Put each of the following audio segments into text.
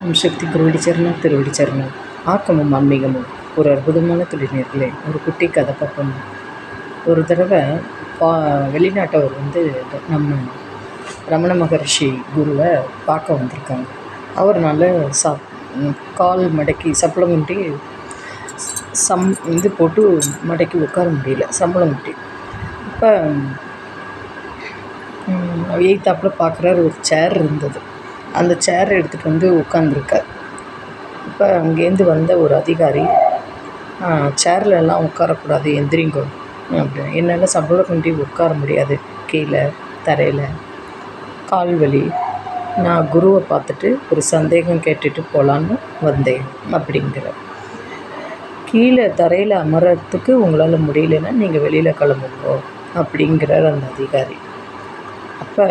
ஓம் சக்தி குருவடி சரணம் திருவடி சரணம். ஆக்கமும் ஆன்மீகமும் ஒரு அற்புதமான தொழில்நேர்களே. ஒரு குட்டி கதை பார்ப்போம். ஒரு தடவை வெளிநாட்டவர் நம்ம ரமண மகரிஷி குருவை பார்க்க வந்திருக்காங்க. அவர்னால கால் மடக்கி சப்பளம் முட்டி போட்டு மடக்கி உட்கார முடியல, சம்பளம் முட்டி. இப்போ எய்த்தாப்பில் பார்க்குறாரு, ஒரு சேர் இருந்தது. அந்த சேரை எடுத்துகிட்டு வந்து உட்காந்துருக்கார். இப்போ அங்கேருந்து வந்த ஒரு அதிகாரி, சேர்லெல்லாம் உட்காரக்கூடாது, எந்திரிங்கோ அப்படின்னு. என்னால் சம்பளம் கொண்டு உட்கார முடியாது, கீழே தரையில் கால் வலி. நான் குருவை பார்த்துட்டு ஒரு சந்தேகம் கேட்டுட்டு போகலான்னு வந்தேன் அப்படிங்கிற. கீழே தரையில் அமரத்துக்கு உங்களால் முடியலன்னா நீங்கள் வெளியில் கிளம்புங்கோ அப்படிங்கிறார் அந்த அதிகாரி. அப்போ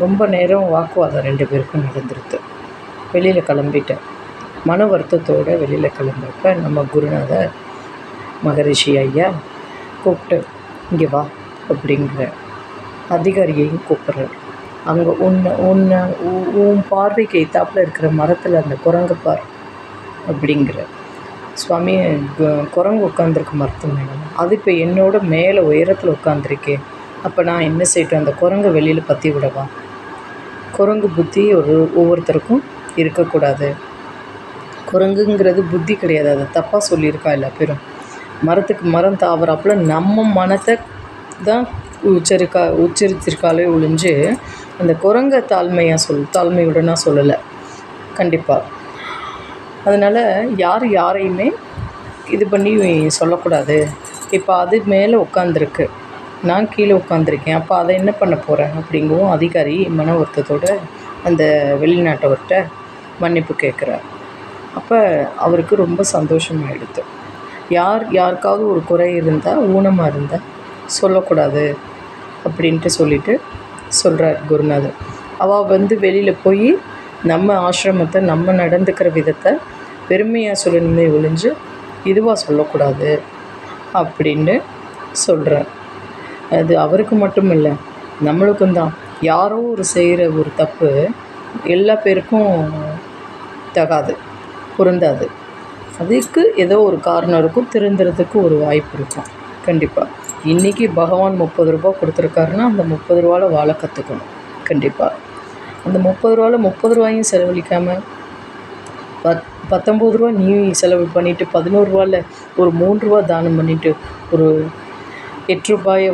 ரொம்ப நேரம் வாக்குவாதம் 2 பேருக்கும் நடந்துருது. வெளியில் கிளம்பிட்டேன். மன வருத்தத்தோடு வெளியில் கிளம்புறப்ப நம்ம குருநாதர் மகரிஷி ஐயா கூப்பிட்டு இங்கே வா அப்படிங்கிற அதிகாரியையும் கூப்பிட்றாரு. அங்கே உன் பார்வைக்கு எய்த்தாப்பில் இருக்கிற மரத்தில் அந்த குரங்கு பார் அப்படிங்கிற. சுவாமி, குரங்கு உட்காந்துருக்கு மரத்து மேலே. அது இப்போ என்னோட மேலே உயரத்தில் உட்காந்துருக்கேன். அப்போ நான் என்ன செய்யட்டும்? அந்த குரங்கை வெளியில் பற்றி விடவா? குரங்கு புத்தி ஒவ்வொருத்தருக்கும் இருக்கக்கூடாது. குரங்குங்கிறது புத்தி கிடையாது, அதை தப்பாக சொல்லியிருக்கா எல்லா பேரும். மரத்துக்கு மரம் தாவறாப்புல நம்ம மனத்தை தான் உச்சரித்திருக்காலே ஒழிஞ்சு அந்த குரங்கை தாழ்மையுடனா சொல்லலை கண்டிப்பாக. அதனால் யாரையுமே இது பண்ணி சொல்லக்கூடாது. இப்போ அது மேலே உட்காந்துருக்கு, நான் கீழே உட்காந்துருக்கேன், அப்போ அதை என்ன பண்ண போகிறேன் அப்படிங்கவும் அதிகாரி மன வருத்தத்தோடு அந்த வெளிநாட்டவர்கிட்ட மன்னிப்பு கேட்குறார். அப்போ அவருக்கு ரொம்ப சந்தோஷமாகிடுது. யாருக்காவது ஒரு குறை இருந்தால், ஊனமாக இருந்தால் சொல்லக்கூடாது அப்படின்ட்டு சொல்கிறார் குருநாதர். அவள் வெளியில் போய் நம்ம ஆசிரமத்தை, நம்ம நடந்துக்கிற விதத்தை பெருமையாக சொல்லணுமே ஒழிஞ்சு இதுவாக சொல்லக்கூடாது அப்படின்னு சொல்கிறார். அது அவருக்கு மட்டும் இல்லை, நம்மளுக்கும் தான். யாரோ செய்கிற ஒரு தப்பு எல்லா பேருக்கும் பொருந்தாது. அதுக்கு ஏதோ ஒரு காரணம் இருக்கும், திருந்துறதுக்கு ஒரு வாய்ப்பு இருக்கும் கண்டிப்பாக. இன்றைக்கி பகவான் 30 ரூபா கொடுத்துருக்காருன்னா அந்த 30 ரூபாவில் வாழ கற்றுக்கணும் கண்டிப்பாக. அந்த 30 ரூபாவில் 30 ரூபாயும் செலவழிக்காமல் 19 ரூபா நீ செலவு பண்ணிவிட்டு 11 ரூபாவில் ஒரு 3 ரூபா தானம் பண்ணிவிட்டு ஒரு 8 ரூபாயை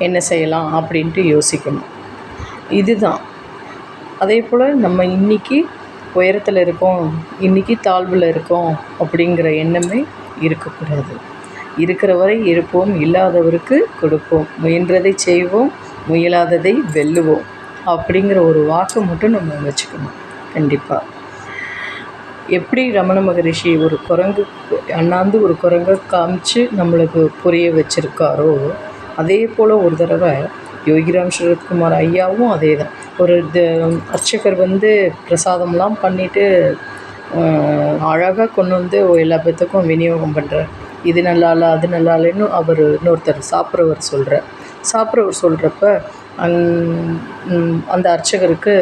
என்ன செய்யலாம் அப்படின்ட்டு யோசிக்கணும். இதுதான். அதே போல் நம்ம இன்றைக்கி உயரத்தில் இருக்கோம், இன்றைக்கி தாழ்வில் இருக்கோம் அப்படிங்கிற எண்ணமே இருக்கக்கூடாது. இருக்கிற வரை இருப்போம், இல்லாதவருக்கு கொடுப்போம், முயன்றதை செய்வோம், முயலாததை வெல்லுவோம் அப்படிங்கிற ஒரு வாக்கை மட்டும் நம்ம வச்சுக்கணும் கண்டிப்பாக. எப்படி ரமண மகரிஷி ஒரு குரங்கு அண்ணாந்து ஒரு குரங்கை காமிச்சு நம்மளுக்கு புரிய வச்சுருக்காரோ, அதே போல் ஒரு தடவை யோகிராம் சரத்குமார் ஐயாவும் அதே தான். ஒரு அர்ச்சகர் பிரசாதம்லாம் பண்ணிவிட்டு அழகாக கொண்டு எல்லா பேர்த்துக்கும் விநியோகம் பண்ணுறார். இது நல்லா இல்லை, அது நல்லா இல்லைன்னு இன்னொருத்தர் சாப்பிட்றவர் சொல்கிறப்ப அந்த அர்ச்சகருக்கு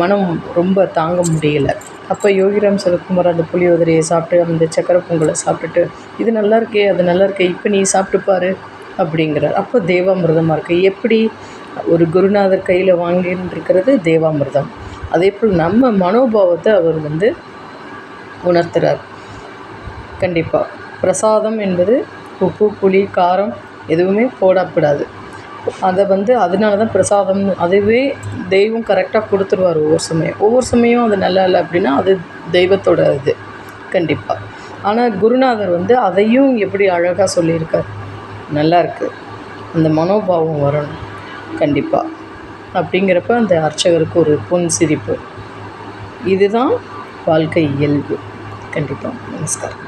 மனம் ரொம்ப தாங்க முடியலை. அப்போ யோகிராம் சரத்குமார் அந்த புளியோதரையை சாப்பிட்டு, அந்த சக்கரை பொங்கலை சாப்பிட்டுட்டு, இது நல்லா இருக்கே, அது நல்லா இருக்கே, இப்போ நீ சாப்பிட்டுப்பாரு அப்படிங்கிறார். அப்போ தேவாமிர்தமாக இருக்குது. எப்படி ஒரு குருநாதர் கையில் வாங்கின்னு இருக்கிறது தேவாமிர்தம். அதே போல் நம்ம மனோபாவத்தை அவர் உணர்த்துறார் கண்டிப்பாக. பிரசாதம் என்பது உப்பு, புளி, காரம் எதுவுமே போடக்கூடாது. அதை அதனால தான் பிரசாதம். அதுவே தெய்வம் கரெக்டாக கொடுத்துருவார் ஒவ்வொரு சமயம் அது நல்லா இல்லை அப்படின்னா அது தெய்வத்தோட இது கண்டிப்பாக. ஆனால் குருநாதர் அதையும் எப்படி அழகாக சொல்லியிருக்கார். நல்லா இருக்குது, அந்த மனோபாவம் வரணும் கண்டிப்பாக. அப்படிங்கிறப்ப அந்த அர்ச்சகருக்கு ஒரு பொன் சிரிப்பு. இதுதான் வாழ்க்கை இயல்பு கண்டிப்பாக. நமஸ்காரம்.